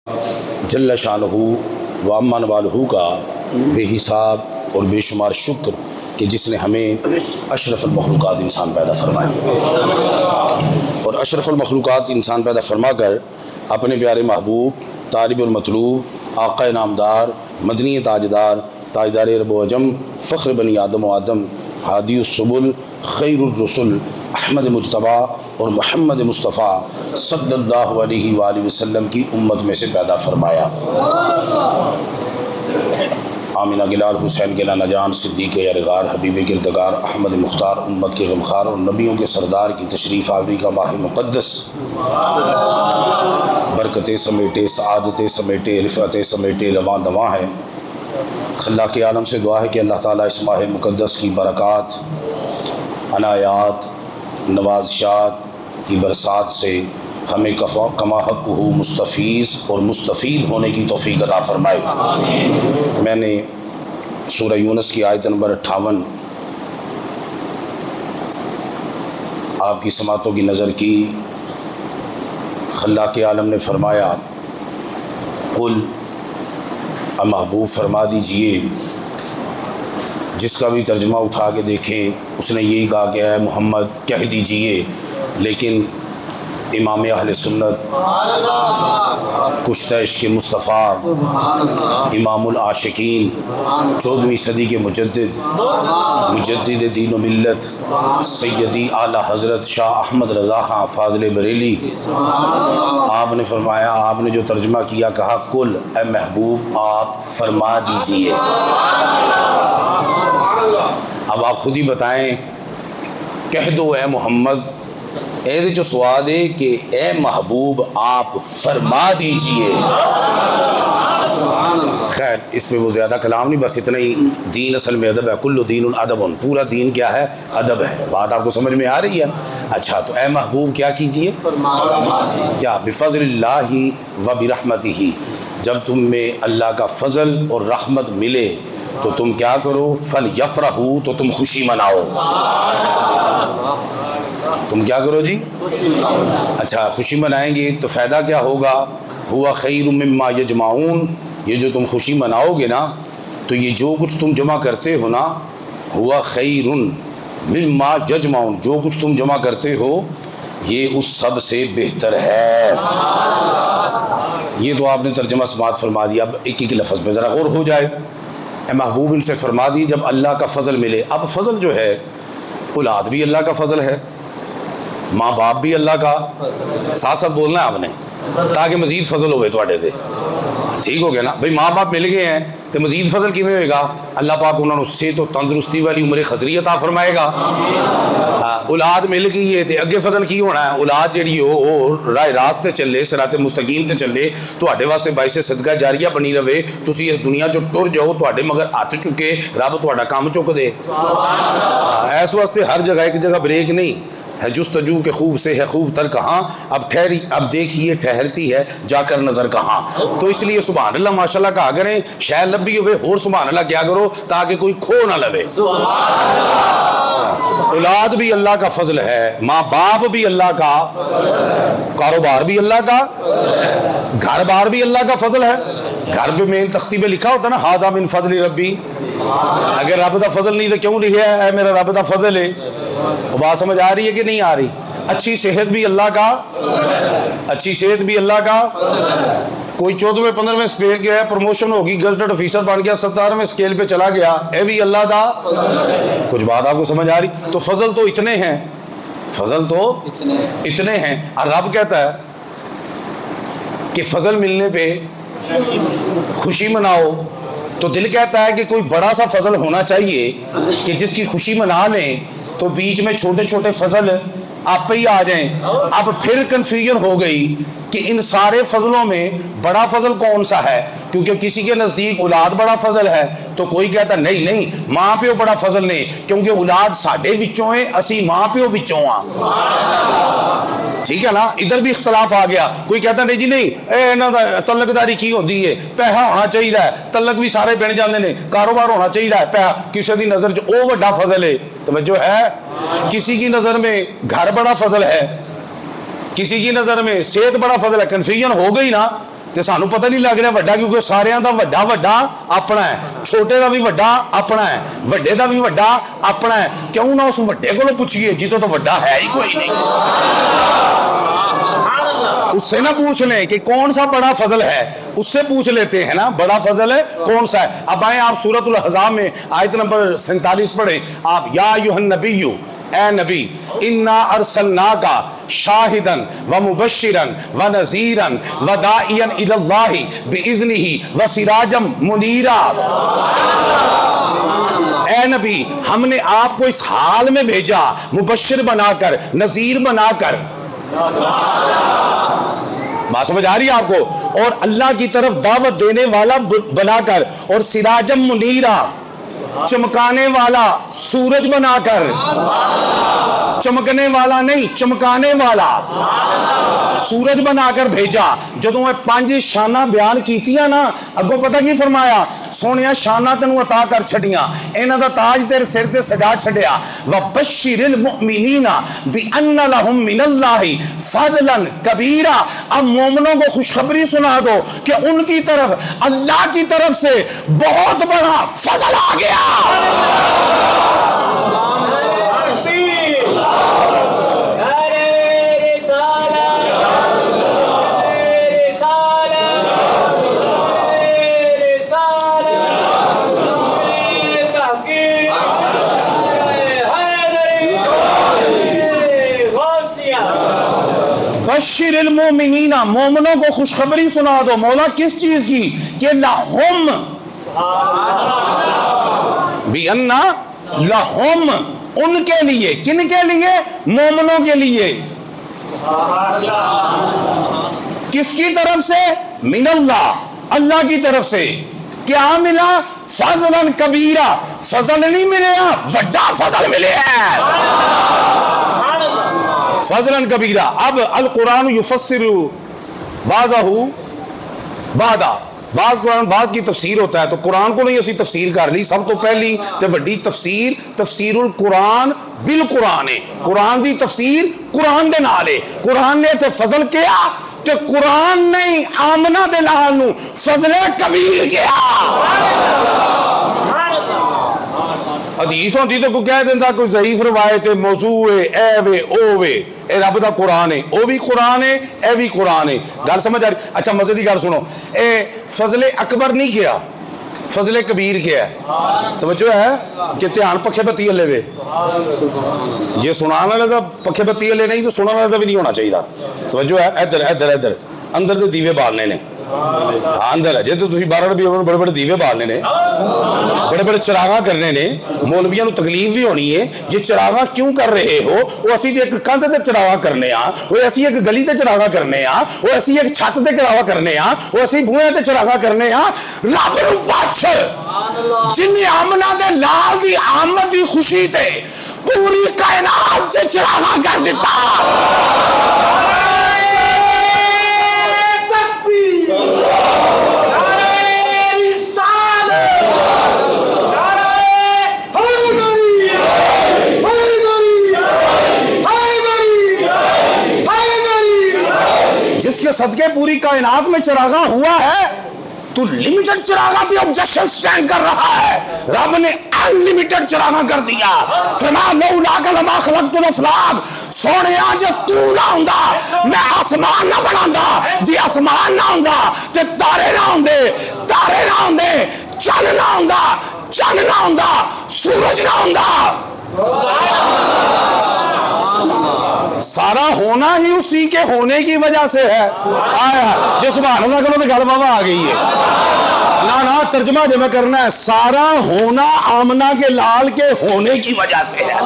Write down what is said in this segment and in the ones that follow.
जल्ल शानहू व अम्मन वालहू का बेहिसाब और बेशुमार शुक्र कि जिसने हमें अशरफुल मखलूक़ात इंसान पैदा फरमाया और अशरफुल मखलूक़ात इंसान पैदा फरमा कर अपने प्यारे महबूब तालिबुल मतलूब आक़ा नामदार मदनी ताजदार ताजदार रब अजम फ़ख्र बनी आदम व आदम हादी सुबुल खैरुर रसूल अहमद मुज्तबा और मोहम्मद मुस्तफ़ा सल्लल्लाहु अलैहि वसल्लम की उम्मत में से पैदा फरमाया। आमिना गिलाल हुसैन गिला नजान सिद्दीक़ यारगार हबीब गिरदगार अहमद मुख्तार उम्मत के गमखार और नबियों के सरदार की तशरीफ़ आवरी का माह मुक़द्दस बरकतें समेटे सआदतें समेटे रिफ़अतें समेटे रवां दवां है। खल्ला के आलम से दुआ है कि अल्लाह ताला इस माह मुक़द्दस की बरक़ात अनायात नवाज़शात की बरसात से हमें कमा हक़्क़ुहु मुस्तफ़ीज़ और मुस्तफ़ीद होने की तौफ़ीक़ अता फ़रमाए। मैंने सूरह यूनुस की आयत नंबर 58 आपकी समातों की नज़र की। खल्ला के आलम ने फरमाया कुल महबूब फरमा दीजिए, जिसका भी तर्जुमा उठा के देखें उसने यही कहा कि है मोहम्मद कह दीजिए, लेकिन इमाम अहले सुन्नत कुश्ता इश्क़ मुस्तफ़ा इमामुल आशिकीन 14वीं सदी के मुजद्दिद दीन व मिल्लत सैयदी आला हज़रत शाह अहमद रज़ा ख़ां फ़ाज़िल बरेली आपने फरमाया, आपने जो तर्जुमा किया कहा कुल ए महबूब आप फरमा दीजिए। अब आप खुद ही बताएं, कह दो ए मोहम्मद, ए जो स्वाद है कि ए महबूब आप फरमा दीजिए। खैर इस पे वो ज़्यादा कलाम नहीं, बस इतना ही। दीन असल में अदब है, कुल्लु दीन अदब, पूरा दीन क्या है? अदब है। बात आपको समझ में आ रही है? अच्छा, तो ए महबूब क्या कीजिए? क्या बिफ़ज़लिल्लाहि व बिरहमतिही, जब तुम में अल्लाह का फ़ज़ल और रहमत मिले तो तुम क्या करो? फल यफ़रहू, तो तुम खुशी मनाओ। तुम क्या करो जी? अच्छा, खुशी मनाएंगे तो फ़ायदा क्या होगा? हुआ खैरुम मिम्मा यजमाऊन, ये जो तुम खुशी मनाओगे ना, तो ये जो कुछ तुम जमा करते हो ना, हुआ खैरुन मिम्मा यजमाऊन, जो कुछ तुम जमा करते हो ये उस सब से बेहतर है। ये तो आपने तर्जुमा समात फरमा दिया। अब एक एक लफ्ज़ पे ज़रा गौर हो जाए। महबूब इनसे फरमा दी जब अल्लाह का फ़ज़ल मिले। अब फ़ज़ल जो है, औलाद भी अल्लाह का फ़ज़ल है, माँ बाप भी अल्लाह का, साथ साथ बोलना है आपने ताकि मज़ीद फ़ज़ल होवे थोड़े से। ठीक हो गया ना भाई? माँ बाप मिल गए हैं तो मज़ीद फ़ज़ल किमें होएगा? अल्लाह पाक उन्होंने उससे तो तंदुरुस्ती वाली उम्र खज़री अता फरमाएगा। औलाद मिल गई है तो अगे फ़ज़ल की होना है? औलाद जी हो राह रास्ते चले, सिराते मुस्तकीम ते चले, तुहाडे वास्ते बाइसे सदका जारिया बनी रहे, तुसी इस दुनिया चो टुर जाओ, तुहाडे मगर हथ चुके रब तुहाडा काम चुक दे। इस वास्ते हर जगह एक जगह ब्रेक नहीं है। जुस्तजू के खूब से है खूब तर कहाँ, अब ठहरी अब देखिए ठहरती है जाकर नज़र कहाँ। तो इसलिए सुभान अल्लाह माशाल्लाह कहा करें, शह लब्बी हुए और सुभान अल्लाह क्या करो ताकि कोई खो ना लवे। औलाद भी अल्लाह का फजल है, माँ बाप भी अल्लाह का, कारोबार भी अल्लाह का, घर बार भी अल्लाह का फजल है। घर पे मेन तख्ती पे लिखा होता ना, हादा मिन फजल रब्बी। अगर रब का फजल नहीं तो क्यों लिखा है मेरा रब का फजल है? वो बात समझ आ रही है कि नहीं आ रही? अच्छी सेहत भी अल्लाह का, अच्छी सेहत भी अल्लाह का। कोई 14वें 15वें स्केल के है, प्रमोशन होगी, गजटेड ऑफिसर बन गया, 17वें स्केल पे चला गया, ये भी अल्लाह का। कुछ बात आपको समझ आ रही? तो फजल तो इतने हैं, फजल तो इतने हैं। और रब कहता है कि फजल मिलने पे खुशी मनाओ, तो दिल कहता है कि कोई बड़ा सा फजल होना चाहिए कि जिसकी खुशी मना लें, तो बीच में छोटे छोटे फजल आप ही आ जाएं। अब फिर कंफ्यूजन हो गई कि इन सारे फजलों में बड़ा फजल कौन सा है, क्योंकि किसी के नज़दीक औलाद बड़ा फजल है, तो कोई कहता नहीं नहीं माँ प्यो बड़ा फजल नहीं, क्योंकि औलाद साडे विचों है, असी माँ प्यो विचों आ। ठीक है ना? इधर भी इख्तलाफ आ गया। कोई कहता नहीं जी नहीं, इन्हों तलकदारी की होती है, पैसा होना चाहिए, तलक भी सारे पिंड जाते हैं, कारोबार होना चाहिए, पैसा किसी की नज़र च वो बड़ा फजल है। तवज्जो है? किसी की नज़र में घर बड़ा फजल है, किसी की नज़र में सेहत बड़ा फजल है। कन्फ्यूजन हो गई ना, ਤੇ ਸਾਨੂੰ ਪਤਾ ਨਹੀਂ ਲੱਗ ਰਿਹਾ ਵੱਡਾ, ਕਿਉਂਕਿ ਸਾਰਿਆਂ ਦਾ ਵੱਡਾ ਵੱਡਾ ਆਪਣਾ ਹੈ, ਛੋਟੇ ਦਾ ਵੀ ਵੱਡਾ ਆਪਣਾ ਹੈ, ਵੱਡੇ ਦਾ ਵੀ ਵੱਡਾ ਆਪਣਾ ਹੈ। ਕਿਉਂ ਨਾ ਉਸ ਵੱਡੇ ਕੋਲੋਂ ਪੁੱਛੀਏ ਜਿੱਤੋਂ ਤਾਂ ਵੱਡਾ है ही कोई नहीं, उससे ना पूछ लें कि कौन सा बड़ा फजल है, उससे पूछ लेते हैं ना बड़ा फजल है कौन सा है। अब आए आप सूरतुल अहज़ाब में आयत नंबर 47 पढ़े आप, या अय्युहन नबिय्यु, ए नबी, इन्ना अरसलनाका शाहिदन व मुबश्शिरन व नज़ीरन व दाइयन इलल्लाहि बिइज़्निही व सिराजम मुनीरा। ए नबी, हमने आपको इस हाल में भेजा मुबश्शिर बनाकर, नज़ीर बनाकर, बात समझ आ रही है आपको, और अल्लाह की तरफ दावत देने वाला बनाकर, और सिराजम मुनीरा, चमकाने वाला सूरज बनाकर, चमकने वाला नहीं चमकाने वाला सूरज बनाकर भेजा। जदों मैं 5 शाना बयान कीतियां ना, अगों पता की फरमाया, सोनिया शाना तेनू अता कर छड़ियां, इन्हां दा ताज तेरे सिर ते सजा छड़िया। व बश्शिरिल मुमिनीना बि अन्ना लहुम मिनल्लाहि फज़लन कबीरा। अब मोमिनों को खुशखबरी सुना दो कि उनकी तरफ अल्लाह की तरफ से बहुत बड़ा फजल आ गया। बश्शिरिल मुमिनीना, मोमिनों को खुशखबरी सुना दो। मौला किस चीज की? कि लहुम बिअन्ना लहुम, उनके लिए, किन के लिए? मोमिनों के लिए। किसकी तरफ से? मिनल्लाह, अल्लाह की तरफ से। क्या मिला? फजलन कबीरा, फजल नहीं मिले, वड्डा फजल मिले है, फजलन कबीरा। अब अल कुरान युफस्सिरु बाज़हु बादा, बाज़ कुरान बाज़ की तफसीर होता है, तो कुरान को नहीं असी तफसीर कर ली। सब तो पहली ते वड्डी तफसीर तफसीरुल कुरान बिल कुरान है, कुरान दी तफसीर कुरान दे नाल है। कुरान ने ते फजल किया, ते कुरान नहीं आमना दे लाल नू फजले कबीर किया। हदीस होती तो कोई कह देता कोई ज़ईफ रवायत है, मौजू है, ए वे ओ वे, ए रब दा कुरान है, ओ भी कुरान है, ए भी कुरान है। गल समझ आ रही? अच्छा मजे की गल सुनो, ए फजले अकबर नहीं किया, फजले कबीर किया। समझो है कि ध्यान पखे बत्ती हले वे, जे सुनाने वाले का पखे बत्ती हले नहीं तो सुनाने वाले का भी नहीं होना चाहिए। समझो है, इधर इधर इधर अंदर से दीवे बालने ने, हाँ अंदर है जे तो तुम 12 रबी बड़े बड़े दीवे बालने ने, बड़े बड़े चरागा करने ने, मौलवियों को तकलीफ भी होनी है। ये चरागा क्यों कर रहे हो? वो असी एक कंध ते चरागा करने आ, वो असी एक गली ते चरागा करने आ, वो असी एक छत ते चरागा करने आ, वो असी बूहे ते चरागा करने आ। रब नूं पुछ, जिन्हें आमना दे लाल दी आमद दी खुशी ते पूरी कायनात च चरागा कर दिता। जिसके सदके पूरी कायनात में चरागा हुआ है, तू लिमिटेड चरागा भी ऑब्जेक्शन स्टैंड कर रहा है। रब ने अनलिमिटेड चरागा कर दिया। फरमा लौला कलमा खलक़तुल अफ़लाक, सोनिया जे तू ना हुंदा मैं आसमान ना बनांदा, जे आसमान ना हुंदा ते तारे ना हुंदे, तारे ना हुंदे, चंद ना हुंदा, चंद ना हुंदा, सूरज ना हुंदा। सारा होना ही उसी के होने की वजह से है। आया जो सुभान अल्लाह करो तो गल बाबा आ गई है ना, ना तर्जमा जब करना है, सारा होना आमना के लाल के होने की वजह से है।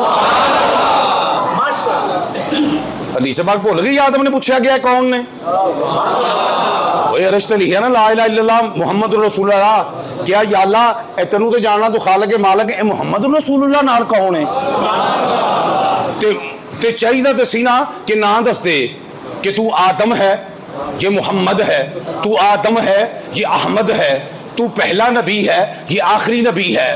हदीस पाक भूल गई याद हमने पूछा गया कौन ने? वही अरश ते लिखा ना ला इलाहा इल्लल्लाह मुहम्मदुर रसूलुल्लाह। क्या या अल्लाह तेनू तो जानना तू खालिक है मालिक है, मुहम्मदुर रसूलुल्लाह नाल कौन है? ते चाहिए तो सी ना कि ना दस दे कि तू आदम है, ये मोहम्मद है, तू आदम है, ये अहमद है, तू पहला नबी है, ये आखिरी नबी है,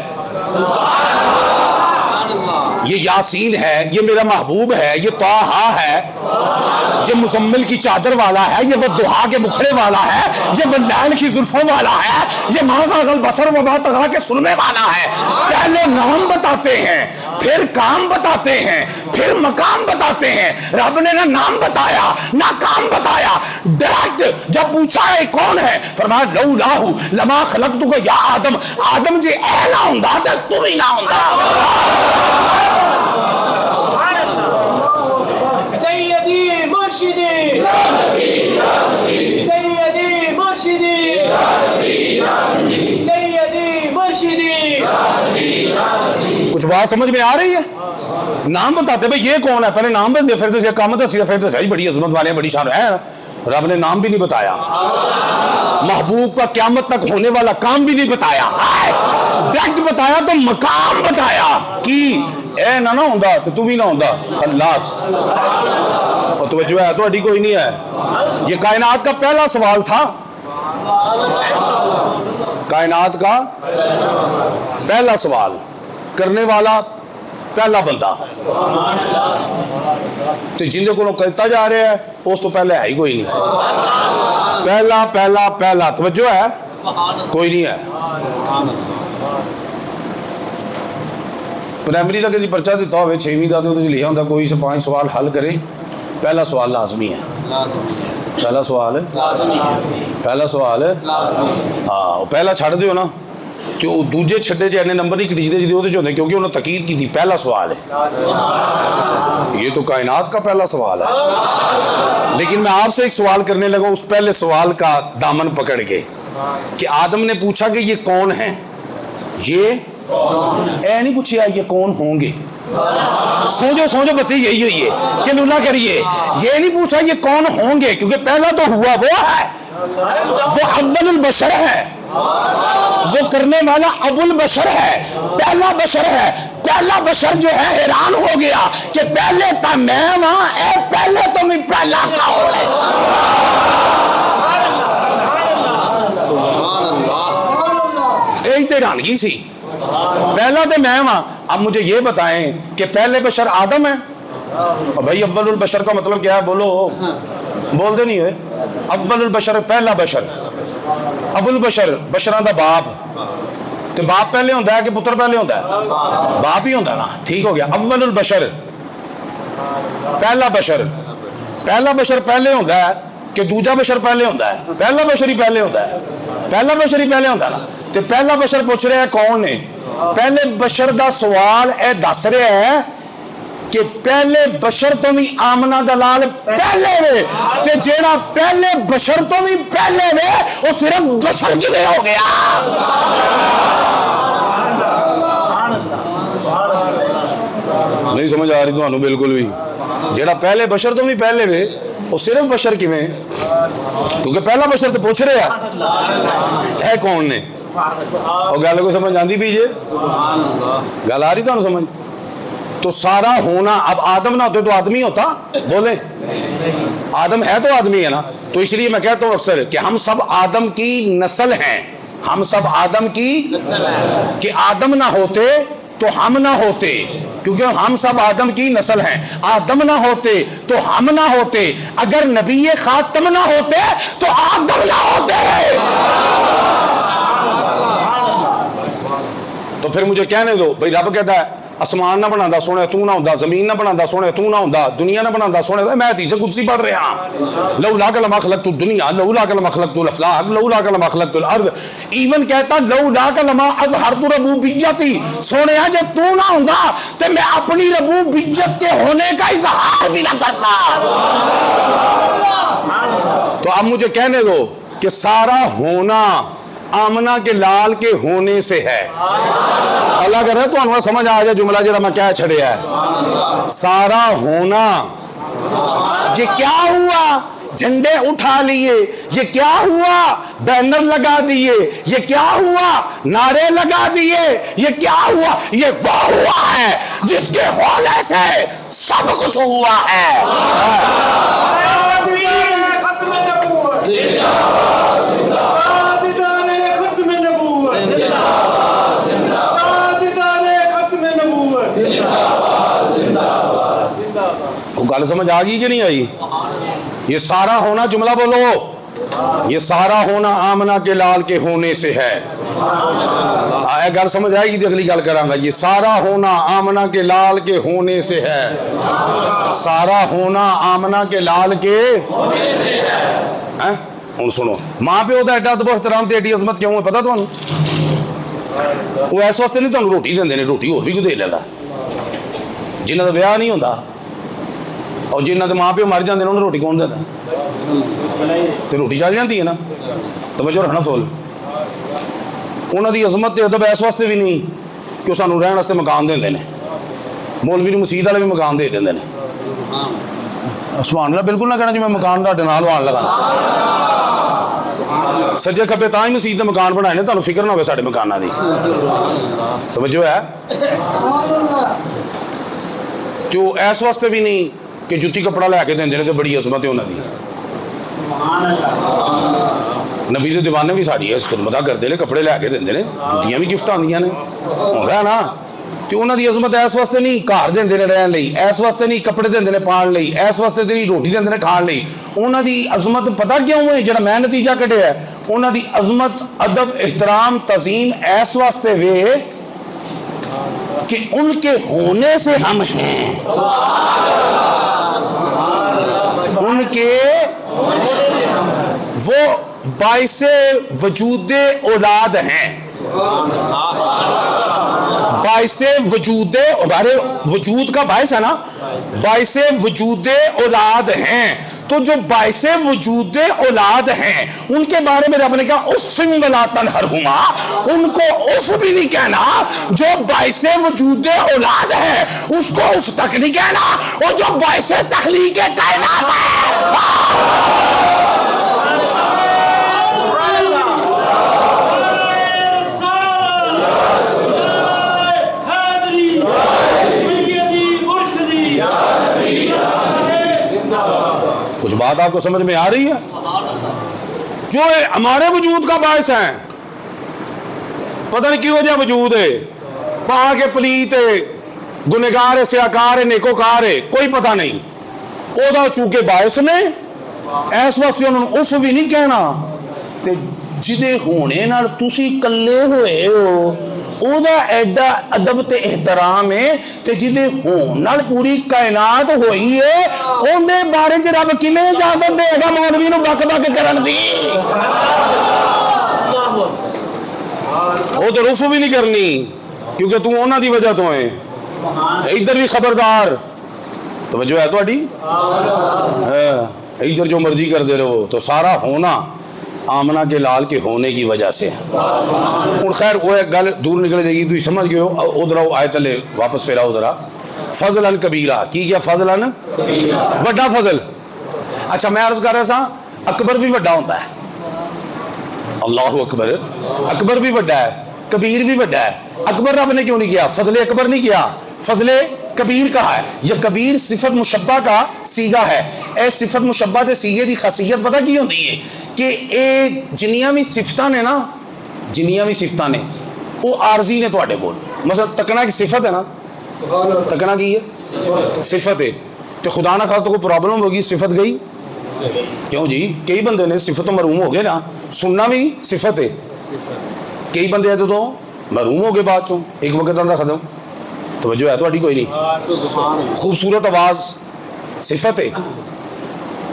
ये यासीन है, ये मेरा महबूब है, ये ताहा है। ये मुजम्मिल की चादर वाला है, ये वो दुहा के मुखड़े वाला है, ये बल्लैल की जुल्फों वाला है, ये माज़ागल बसर वमा तग़ा के सुनने वाला है। पहले नाम बताते हैं, फिर काम बताते हैं, फिर मकाम बताते हैं। रब ने ना नाम बताया ना काम बताया, डायरेक्ट जब पूछा है कौन है, फरमाया लौलाहु लमा खलक़तुका या आदम। आदम जी ऐ ना हुंदा ते तू ही ना हुंदा। सैयदी मुर्शिदी सैयदी मुर्शिदी सैयदी मुर्शिदी। कुछ बात समझ में आ रही है? नाम बताते भाई ये कौन है, पहले नाम बता, फिर तो काम दसी, फिर तो सही बड़ी अजमत वाले बड़ी शान है। रब ने नाम भी नहीं बताया, महबूब का क़यामत तक होने वाला काम भी नहीं बताया, डायरेक्ट बताया तो मकाम बताया कि ए ना ना होंदा तो तू भी ना होंदा। खल्लास और तवज्जो है तो कोई नहीं है। ये कायनात का पहला सवाल था, कायनात का पहला सवाल करने वाला पहला बंदा, तो जिंदे को करता जा रहा है उस तो पहले है ही कोई नहीं। पहला पहला पहला तवज्जो है, कोई नहीं है। प्राइमरी तक पर्चा दिता हो 6वीं का तो लिखा होंगे कोई से 5 सवाल हल करे, पहला सवाल लाजमी है। पहला सवाल पहला सवाल हाँ पहला छड़ दो ना तो दूजे छड्डे च इन्ने नंबर नहीं खिचते जिहदे होंदे, क्योंकि उन्होंने तकीद की थी पहला सवाल है। ये तो कायनात का पहला सवाल है। लेकिन मैं आपसे एक सवाल करने लगा उस पहले सवाल का दामन पकड़ के कि आदम ने पूछा कि ये कौन है, ये ऐ नहीं पूछा ये कौन होंगे। सोचो सोचो बत्ती यही हुई है कि लूला करिए, ये नहीं पूछा ये कौन होंगे, क्योंकि पहला तो हुआ वो है, वो अव्वलुल बशर है, वो करने वाला अबुल बशर है, पहला बशर है। पहला बशर जो है हैरान हो गया कि पहले था मैं वहां, पहले तो मैं पहला कौन है। यही तो हैरानगी सी, पहला तो मैं वहां। अब मुझे ये बताएं कि पहले बशर आदम है। भाई अव्वलुल बशर का मतलब क्या है, बोलो, बोलते नहीं है। अव्वलुल बशर पहला बशर, अबुल बशर बशरां दा बाप, तो बाप पहले होंदा है कि पुत्र पहले होंदा है? बाप ही होंदा ना, ठीक हो गया। अव्वलुल बशर पहला बशर, पहला बशर पहले होंदा है कि दूजा बशर पहले होंदा है? पहला बशर ही पहले होंदा है, पहला बशर ही पहले होंदा ना। तो पहला बशर पूछ रहा है कौन ने, पहले बशर दा सवाल ए दस रहा है कि पहले बशर तो भी आमना दलाल पहले वे, ते जेड़ा पहले बशर तो भी पहले वे वो सिर्फ बशर किवें हो गया। नहीं समझ आ रही तुहानू बिल्कुल भी, जेड़ा पहले बशर तो भी पहले वे वो सिर्फ बशर किवें, क्योंकि पहला बशर तो पूछ रहे है कौन ने। और गल को समझ आती भी जे, गल आ रही तुहानू समझ? तो सारा होना, अब आदम ना होते तो आदमी होता, बोले आदम है तो आदमी है ना। तो इसलिए मैं कहता हूं अक्सर कि हम सब आदम की नस्ल हैं, हम सब आदम की, कि आदम ना होते तो हम ना होते, क्योंकि हम सब आदम की नस्ल हैं। आदम ना होते तो हम ना होते, अगर नबी खातम ना होते तो आदम ना होते। तो फिर मुझे कहने दो भाई, रब कहता है आसमान ना बनाता सोने तू ना होंदा, जमीन ना बनाता सोने तू ना होंदा, दुनिया ना बनाता सोने, मैं हदीस कुदसी पढ़ रहा। लौला कलमा खलक़तु दुनिया, लौला कलमा खलक़तुल अफ़लाक, लौला कलमा खलक़तुल अर्ज़। इवन कहता लौला कलमा अज़हरतु रबूबिय्यती, सोने जब तू ना होंदा तो मैं अपनी रबूबियत के होने का इज़हार भी ना करता। तो अब मुझे कहने दो कि सारा होना आमना के लाल के होने से है। अल्लाह करे तो समझ आ जाए जुमला जरा मैं क्या छड़िया है। सारा होना, ये क्या हुआ, झंडे उठा लिए, ये क्या हुआ, बैनर लगा दिए, ये क्या हुआ, नारे लगा दिए, ये क्या हुआ, ये वो हुआ है जिसके होने से सब कुछ हुआ है। गल गल समझ आ गई कि नहीं आई? ये सारा होना, जुमला बोलो, ये सारा होना आमना के लाल के होने से है। आया गल समझ आएगी तो अगली गल करांगा। ये सारा होना आमना के लाल के होने से है, सारा होना आमना के लाल के होने से है। हुण सुनो, मां प्यो दा एडा अदब एहतराम ते एडी अजमत क्यों है पता तुहानू? वो इस वास्ते नहीं तुहानू रोटी देंदे ने, रोटी होर भी कोई दे लैंदा। जिन्हां दा विआह नहीं होंदा और जिन्हां दे मां प्यो मर जांदे ने उन्हां नूं रोटी कौन देंदा? तो रोटी चल जाती है ना। तवज्जो रखना फुल। उन्हां दी अजमत ते अदब इस वास्ते भी नहीं कि वो सानू रहण वास्ते मकान देंदे ने। मौलवी नूं मसीत वाले भी मकान दे देंदे ने। सुभान अल्लाह, बिल्कुल ना कहना जी मैं मकान तुहाडे नाल वाण लगा। सज्जे खब्बे तां ही मसीत दे मकान बनाए ने, तुहानू फिक्र ना होवे साडे मकानां दी। तवज्जो है। तो इस वास्ते भी नहीं कि जुत्ती कपड़ा लैके देंदे ने, तो बड़ी अजमत है उन्हां दी। नबी दे दीवाने भी साड़ी इस खिदमत करते हैं, कपड़े लैके देंदे ने, जुत्तियां भी गिफ्ट आंदियां ने, होंदा है ना। तो उन्हां दी अजमत इस वास्ते नहीं घर देंदे ने रहण लई, इस वास्ते नहीं कपड़े देंदे ने पाण लई, इस वास्ते नहीं रोटी देंदे ने खाण लई। उन्हां दी अजमत पता क्यों है? जिहड़ा मैं नतीजा कढिया है, उन्हां दी अजमत अदब एहतराम तज़ीम इस वास्ते वे कि उनके होने से हम हैं, उनके वो बाइसे वजूदे औलाद हैं, बाइसे वजूदे, हमारे वजूद का बाइस है ना, बाइसे वजूदे औलाद हैं। तो जो बाइसे वजूदे औलाद हैं उनके बारे में रब ने कहा उफ़्फ़िन वला तन्हरहुमा, उनको उफ भी नहीं कहना। जो बाइसे वजूदे औलाद है उसको उफ तक नहीं कहना, और जो बाइसे तख्लीक़ कायनात है कुछ बात आपको समझ में आ रही है? जो हमारे वजूद का बायस है, पता नहीं क्यों वजह वजूद है, पहाड़ के पलीत है, गुनहगार है, सियाकार है, नेकोकार है, कोई पता नहीं। ओदा चूंकि बायस ने इस वास्ते उन्होंने उफ भी नहीं कहना। ते जिदे होने नाल तुसी कल्ले होए हो ओदा एडा अदब ते एहतराम है, ते जिदे होन नाल पूरी कायनात होई है ओंदे बारे च रब किवें इजाजत देगा मौलवी नूं बक बक करन दी? वो तो रुफ भी नहीं करनी क्योंकि तू उन्हां दी वजह तो है। इधर भी खबरदार, तवज्जो है तुहाडी? इधर जो मर्जी करते रहो, तो सारा होना आमना के लाल के होने की वजह से। और खैर वो एक गल दूर निकल जाएगी, तुम समझ गए हो। उधर आओ, आए तले वापस फिर आओ जरा। फजलन कबीरा की क्या? फजलन वड्डा फजल। अच्छा मैं अर्ज कर रहा था, अकबर भी वड्डा होता है। अल्लाह अकबर, अकबर भी वड्डा है, कबीर भी वड्डा है। अकबर रब ने क्यों नहीं किया? फजले अकबर नहीं किया, फजले कबीर कहा है। यह कबीर सिफत मुशब्बा का सीगा है। ए सिफत मुशब्बा के सीगे की खासियत पता की होती है कि ये जिन्नियां भी सिफतां ने ना, जिन्नियां भी सिफतां ने वो आरजी ने तुहाडे कोल। मतलब तकना की सिफत है ना, तकना की है सिफत है, तो खुदा ना खास तो कोई प्रॉब्लम होगी, सिफत गई क्यों जी? कई बंदे ने सिफत तो मरूम हो गए ना, सुनना भी सिफत है। कई बंदे तो मरूम हो गए बाद चो, एक वक्त अंदर खत्म। तवज्जो है तुहाडी? कोई नहीं। खूबसूरत आवाज़ सिफत है,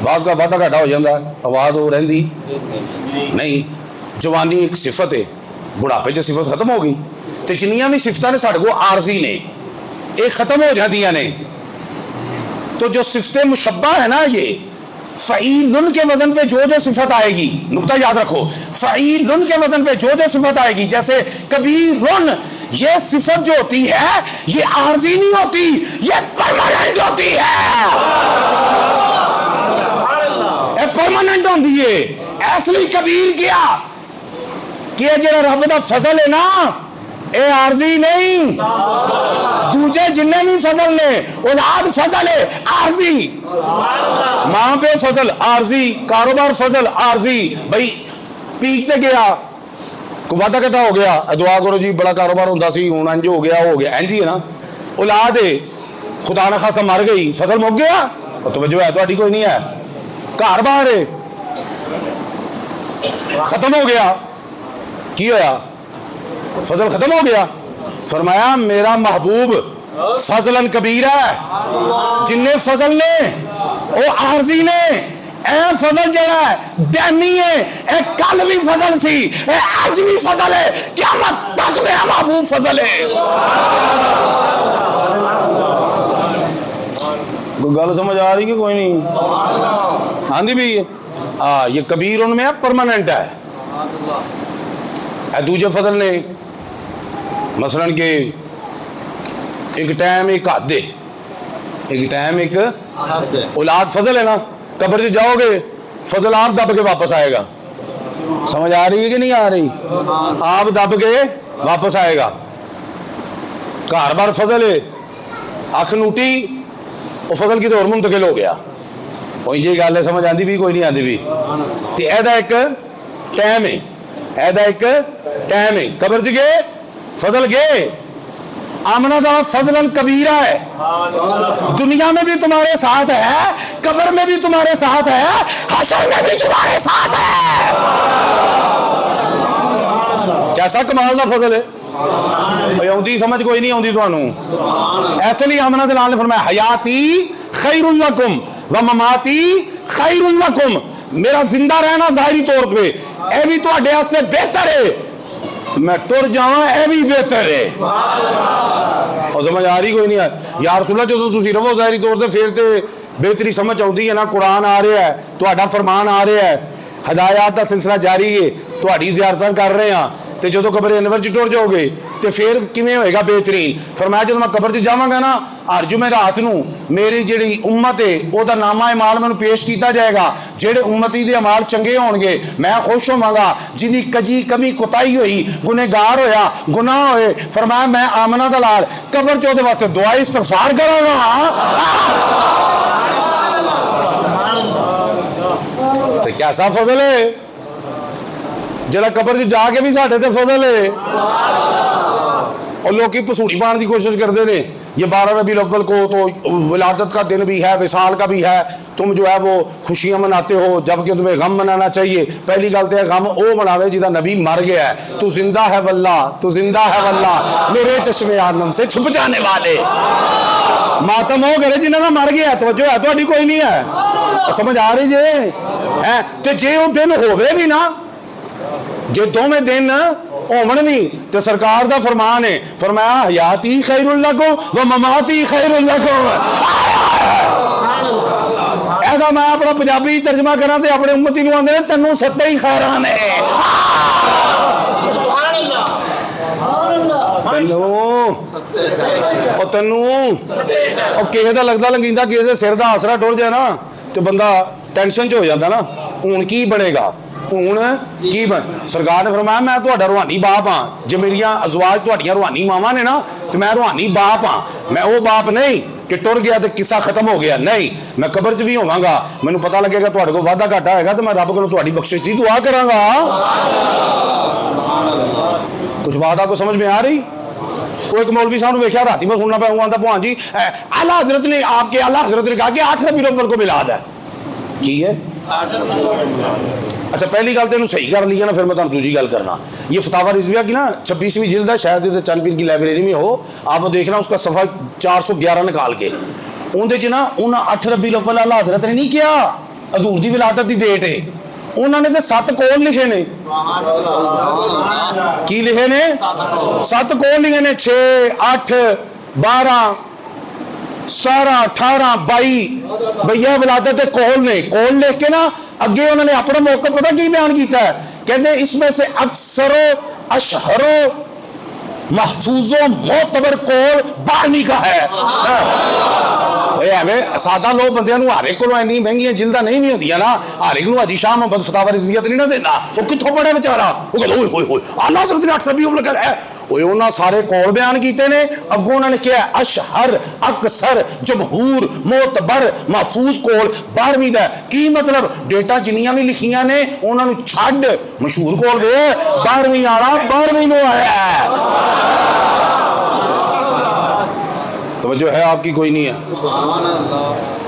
बाज़ का वादा घाटा हो जाता है, आवाज़ वो रही नहीं। जवानी एक सिफत है, बुढ़ापे च सिफत खत्म हो गई। तो जिन्नियां भी सिफत ने साढ़े को आरजी ने, ये खत्म हो जाती ने। तो जो सिफत मुशब्बा है ना, ये फ़ईलुन के वजन पे जो जो सिफत आएगी, नुक्ता याद रखो, फ़ईलुन के वजन पे जो जो सिफत आएगी, जैसे कबीरुन, ये सिफत जो होती है ये आरजी नहीं होती, ये परमानेंट होती है, परमानेंट होती है। असली कबीर क्या कि जो रब दा फजल है ना, ये आरजी नहीं। दूजे जिन्ने भी फजल ने, औलाद फजल है आरजी, मां पे फजल आरजी, कारोबार फजल आरजी। भाई पीक ते गया, कोई वादा कहता हो गया, दुआ करो जी बड़ा कारोबार होता सी, हुण इंज हो गया, हो गया इंज ही है ना। औलाद है, खुदा ना खासा मर गई, फजल मुक गया, तवज्जो है थोड़ी कोई नहीं है। घर बाहर है, खत्म हो गया, की होया? फजल खत्म हो गया। फरमाया मेरा महबूब फजलन कबीरा है, जिन्ने फजल ने वो आरजी ने ए फजल जड़ा है डैनी है, ए कल भी फजल सी, ए आज भी फजल है, क़यामत तक मेरा महबूब फजल है। कोई गल समझ आ रही कि कोई नहीं? आंधी भी ये कबीर उनमें है, परमानेंट है। दूजे फजल ने मसलन के एक टाइम एक हद है, एक टाइम एक औलाद फजल है ना, कब्र से जाओगे फजल आप दब के वापस आएगा। समझ आ रही है कि नहीं आ रही? आप दब के वापस आएगा। घर बार फजल है, अख नूटी वो फजल की तो और मुंतकिल हो गया। कोई जी गल है, समझ आती भी कोई नहीं आती भी। तो एदा एक टाइम है, एदा एक टाइम है। कब्र च गए फजल गए, आमना दा फजलन कबीरा है, दुनिया में भी तुम्हारे साथ है, कब्र में भी तुम्हारे साथ है, हशर में भी तुम्हारे साथ है। कैसा कमाल दा फजल है। आउंदी समझ कोई नहीं आउंदी तुहानू? ऐसे नहीं आमना दलाल ने फरमाया हयाती खैरुल लकुम व ममाती खैरुल लकुम, मेरा जिंदा रहना जाहिरी तौर पे ए भी तुहाडे वास्ते बेहतर है, मैं टुर जावा ए भी बेहतर है। और समझ आ रही कोई नहीं है? यार सुना जो तुम रवो जाहिरी तौर पर फिर तो बेहतरी समझ आती है ना। कुरान आ रहा है, तुहाडा फरमान आ रहा है, हदायत का सिलसिला जारी है, तुहाडी ज़ियारतां कर रहे हैं। तो जो कब्र अनवर च टुर जाओगे तो फिर किमें होएगा बेहतरीन? फरमाया जो मैं कब्र च जावांगा ना, हर जुमेरात नूं मेरी जिहड़ी उम्मत है ओहदा नामा अमाल मैनूं पेश किया जाएगा। जेहड़े उम्मती दे अमाल चंगे होणगे मैं खुश होवांगा, जिहदी कजी कमी कोताही होई, गुनहगार होया, गुनाह होए, फरमाया मैं आमना दा लाल कब्र च ओहदे वास्ते दुआ इस्तगफार करांगा। तो कैसा फजल है जरा कब्र च जाके भी साढ़े ते फजल है। और लोग पसूड़ी पाने की कोशिश करते हैं, ये 12 रबीउल अव्वल को तो विलादत का दिन भी है, विसाल का भी है, तुम जो है वो खुशियां मनाते हो जबकि तुम्हें गम मनाना चाहिए। पहली गल तो है गम वो मनावे जिदा नबी मर गया है। तू जिंदा है वल्ला, तू जिंदा है वल्ला, मेरे चश्मे आदम से छुप जाने वाले। मातम हो करे जिन्होंने मर गया, तो जो है थोड़ी कोई नहीं है। समझ आ रही जे है? तो जे वो दिन होवे भी ना, जे दोवें दिन होवन भी तो सरकार दा फरमान है, फरमाया हयाती खैरुल लकुम व ममाती खैरुल लकुम। ऐसा मैं अपना पंजाबी तर्जमा करा तो अपने उम्मती नूं आंदे ने तैनूं सत्ते ही खैरान है। तैनूं किसे दा लगदा लंगींदा, किसे दे सिर दा आसरा टुर जाए ना तो बंदा टेंशन च हो जाता ना, हुण की बनेगा, हुण की बन। सरकार ने फरमाया मैं तुहाडा रूहानी बाप हाँ, जो मेरिया अजवाज तुहाडियां रूहानी मावां ने ना, तो मैं रूहानी बाप हाँ। मैं वो बाप नहीं कि टुर गया तो किस्सा खत्म हो गया, नहीं, मैं कब्र च भी होवांगा, मैनूं पता लगेगा तुहाडे कोल वादा घाटा होएगा तो मैं रब कोलों तुहाडी बख्शिश दी दुआ करांगा। कुछ बात आपको समझ में आ रही? वो एक मौलवी साहब ने देखा राती में सुनना पाया, आंदा भाण जी आला हजरत ने, आपके आला हजरत ने कहा कि 8 रबीउल अव्वल को मिलाद है। की है? अच्छा पहली गल तो सही कर लिया ना, फिर मैं तुहानूं दूजी गल करना। ये फतावा रिजविया की ना 26वीं जिल्द है, शायद ये चंदपीर की लाइब्रेरी में हो, आप देखना उसका सफ़ा 411 निकाल के, उनके च ना उन्हें 8 रबीउल अव्वल आला हजरत ने नहीं किया हजूर की विलादत की डेट है, उन्होंने तो 7 कौल लिखे ने। की लिखे ने? 7 कौल लिखे ने, 6, 8, 12, 17, 18, 22 भैया विलादत कौल ने। कौल लिख के ना अगे उन्होंने अपना मौका पता की बयान किया है, कहते इसमें से अक्सरो अशहरो महफूजो मोतबर कौल बानी का है। एवं सादा लोग बंद हर एक को इन्नी महंगिया जिल्दा नहीं भी होंगे ना, हर एक हाजी शाह मोहम्मद फतावा रिजविया नहीं ना देता, वो कितों पढ़े बेचारा, वो कहते ओए होए आला हज़रत ने 8 रबीउल अव्वल है। उन्होंने सारे कौल बयान किए ने, अगों उन्होंने क्या अशहर अक्सर जमहूर मोतबर महफूज कौल 12वीं का की मतलब डेटा जिन्नियां भी लिखियां ने उन्होंने छड्ड मशहूर कौल दे 12वीं आला 12वीं को आया है। तवज्जो है आपकी? कोई नहीं है।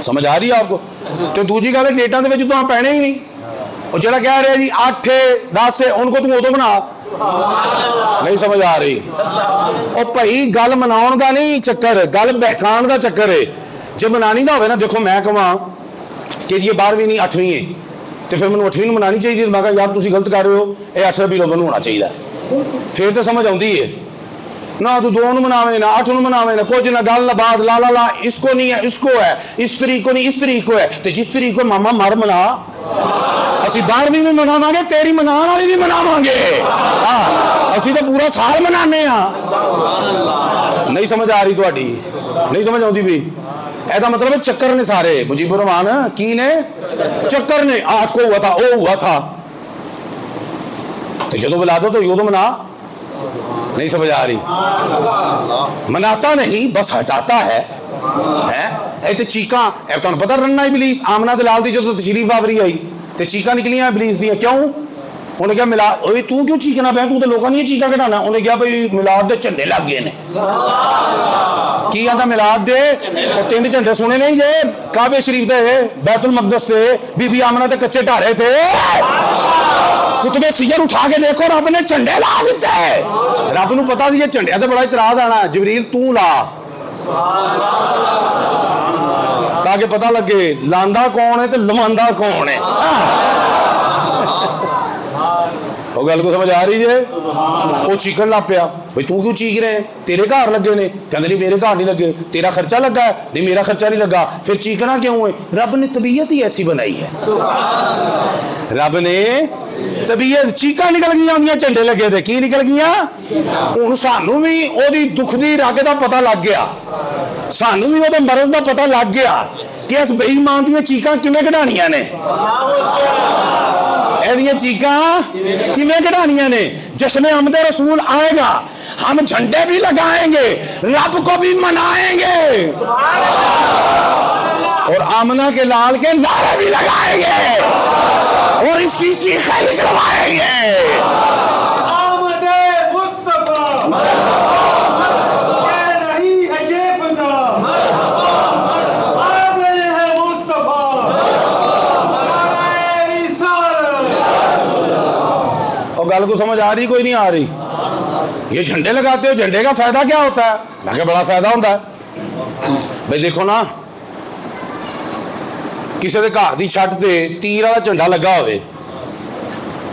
समझ आ रही है आपको? तो दूसरी गल डेटा के तो पैने ही नहीं। और जरा कह रहे जी 8 10 उनको तू उदो बना, नहीं समझ आ रही। और भाई गल मनाउण का नहीं चक्कर, गल बहकाण का चक्कर है। जो मनानी का हो ना, देखो मैं कहा कि जी 12वीं नहीं 8वीं है, तो फिर मैं 8वीं मनानी चाहिए। मैं कहा यार तुम गलत कर रहे हो, ये 8 रबी अव्वल होना चाहिए। फिर तो समझ आती है ना। तू 2 मनावे ना 8 मनावे ना कुछ ना, गल ना बात, ला ला ला इसको नहीं है इसको है, इस तरीक को नहीं इस तरीक को है। तो जिस तरीक को मामा मर मना, असी 12वीं भी मनावांगे, तेरी मनाने वाली भी मनावांगे। असी तो पूरा साल मनाने। नहीं समझ आ रही थोड़ी? नहीं समझ आती भी? ऐसा मतलब है चक्कर ने सारे मुजीबुर रहमान की ने चक्कर ने, आज को हुआ था वो हुआ था, तो जो बुला दो तो यो तो मना। नहीं समझ आ रही? मनाता नहीं बस हटाता है। तो चीका तुम पता रन्ना इबलीस आमना ते लाल दी जो तशरीफ आवरी आई तो चीका निकलियां इबलीस दी। क्यों? उन्हें क्या मिला, तू क्यों चीकना पाया, तू तो लोगों ने चीका घटाना। उन्हें क्या भाई मिलाद दे झंडे लग गए ने। की कहता मिलाद दे 3 झंडे सुने नहीं जे काबे शरीफ दे, बैतुल मकदस से बीबी आमना ते कच्चे ढारे थे। कुतबे सियर उठा के देखो, रब ने झंडे ला दिते। रब नूं पता सी झंडिया ते बड़ा इतराज आना। जबरील तू ला, ताकि पता लगे लांदा कौन है तो लवांदा कौन है। वो गल को समझ आ रही है? वो चीकन लग पिया, भाई तू क्यों चीक रहे हैं, तेरे घर लगे ने? कहते नहीं मेरे घर नहीं लगे। तेरा खर्चा लगा है? नहीं मेरा खर्चा नहीं लगा। फिर चीकना क्यों है? रब ने तबीयत ही ऐसी बनाई है। रब ने तबीयत, चीका निकल गई, झंडे लगे थे। की निकल गई? हुण सानू भी ओदी दुख दी रग का पता लग गया, सानू भी ओदे मरज का पता लग गया कि इस बेईमान दी चीका किवें कढाणियां ने, एदियां चीका किवें कढाणियां ने। जश्न अहमद रसूल आएगा, हम झंडे भी लगाएंगे, रब को भी मनाएंगे और आमना के लाल के नारे भी लगाएंगे और इसकी चीखें निकलवाएंगे। गल को समझ आ रही? कोई नहीं आ रही? ये झंडे लगाते हो, झंडे का फायदा क्या होता है? मैं क्या बड़ा फायदा होता है भाई। देखो ना, किसी के घर की छत से तीर वाला झंडा लगा हो,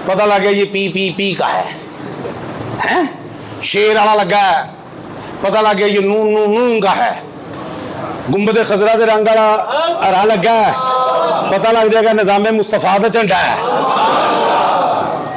पता लग गया ये पी पी पी का है। शेर वाला लगा है, पता लग गया ये नून नून नून का है। गुंबद खजरा के रंग वाला हरा लगा है, पता लग जाएगा निजाम मुस्तफा का झंडा है।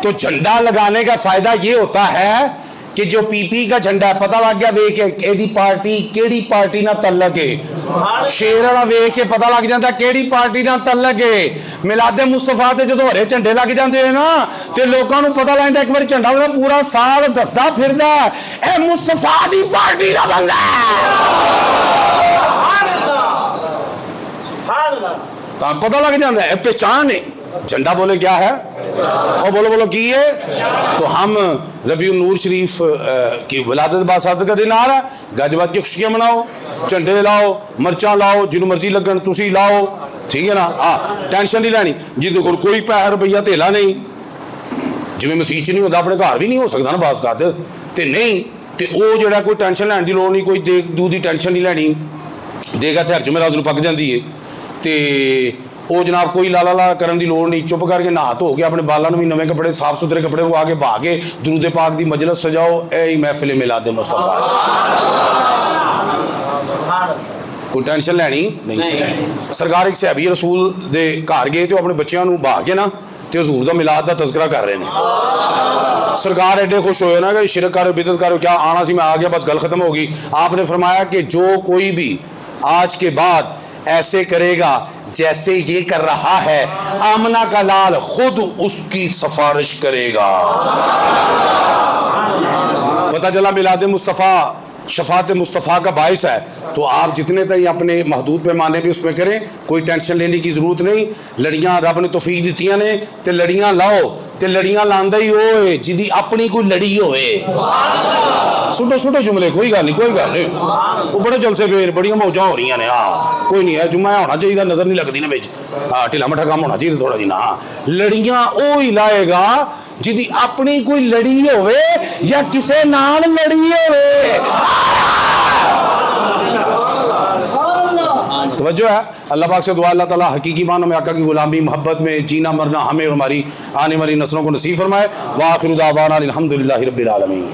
तो झंडा लगाने का फायदा ये होता है कि जो पीपी का झंडा है, पता लग गया वेख के पार्टी केड़ी पार्टी ना तल्लक है। शेर वाला वेख के पता लग जाता केड़ी पार्टी ना तल्लक है। मिलादे मुस्तफा ते जो हरे झंडे लग जाते हैं ना, तो लोगों को पता लगता एक बार झंडा वाला पूरा साल दसदा फिरदा ए मुस्तफा दी पार्टी का बंदा तो पता लग जाता है, पहचान है। झंडा बोले क्या है और बोलो बोलो की है। तो हम रबी नूर शरीफ की विलादत बासादत का दिन आ रहा है, गाजियाबाद की खुशियां मनाओ, झंडे लाओ, मर्चा लाओ, जिन्हों मर्जी लगन तुसी लाओ, ठीक है ना। टेंशन नहीं लैनी, जिंदे कोल कोई पैसा रुपया धेला नहीं, जिवें मसीह च नहीं होता अपने घर भी नहीं हो सकता ना बास का ते नहीं, तो वो जो कोई टेंशन लैन की लोड़ नहीं, कोई देख दूध की टेंशन नहीं लैनी। देगा तो हर जुमेरात नूं पक जाती है, तो वो जनाब कोई लाला ला करने की लोड़ नहीं, चुप करके नहा धो के अपने बालों भी नवे कपड़े साफ सुथरे कपड़े पा के बहा के दुरूद पाक की मजलिस सजाओ। यही महफिल मिलाद मुस्तफा, कोई टेंशन लैनी नहीं। सरकार एक सहाबी रसूल दे घर गए तो अपने बच्चों को बहा के ना तो हजूर का मिलाद का तस्करा कर रहे हैं। सरकार एडे खुश होए ना कि शिरक करो बिदत करो, क्या आना सी मैं आ गया बस गल खत्म होगी। आपने फरमाया कि जो कोई भी आज के बाद ऐसे करेगा जैसे ये कर रहा है, आमना का लाल खुद उसकी सिफारिश करेगा। पता चला मिलाद मुस्तफ़ा शफात मुस्तफ़ा का बायस है, तो आप जितने तक अपने महदूद पैमाने भी उसमें करें, कोई टेंशन लेने की जरूरत नहीं। लड़ियां रब ने तौफीक दित्तियां ने ते लड़ियां लाओ, ते लड़ियां लांदा ही होए जिदी अपनी कोई लड़ी होए। सुटो सुटो जुमले, कोई गल नहीं वो बड़े जलसे पे बड़ियां मौजा हो रही ने। हाँ कोई नहीं है, जुम्मा होना चाहिए, नजर नहीं लगती ना बिच। हाँ ढिला मठा काम होना चाहिए थोड़ा जी ना। लड़ियां ओ ही लाएगा जिदी अपनी कोई लड़ी होवे या किसे नाल लड़ी होवे। तवज्जो है। अल्लाह पाक से दुआ, अल्लाह ताला हकीकी मानो में आका की गुलामी मोहब्बत में जीना मरना हमें और हमारी आने वाली नस्लों को नसीब फरमाए। व आखिरु दावाना अल्हम्दुलिल्लाहि रब्बिल आलमीन।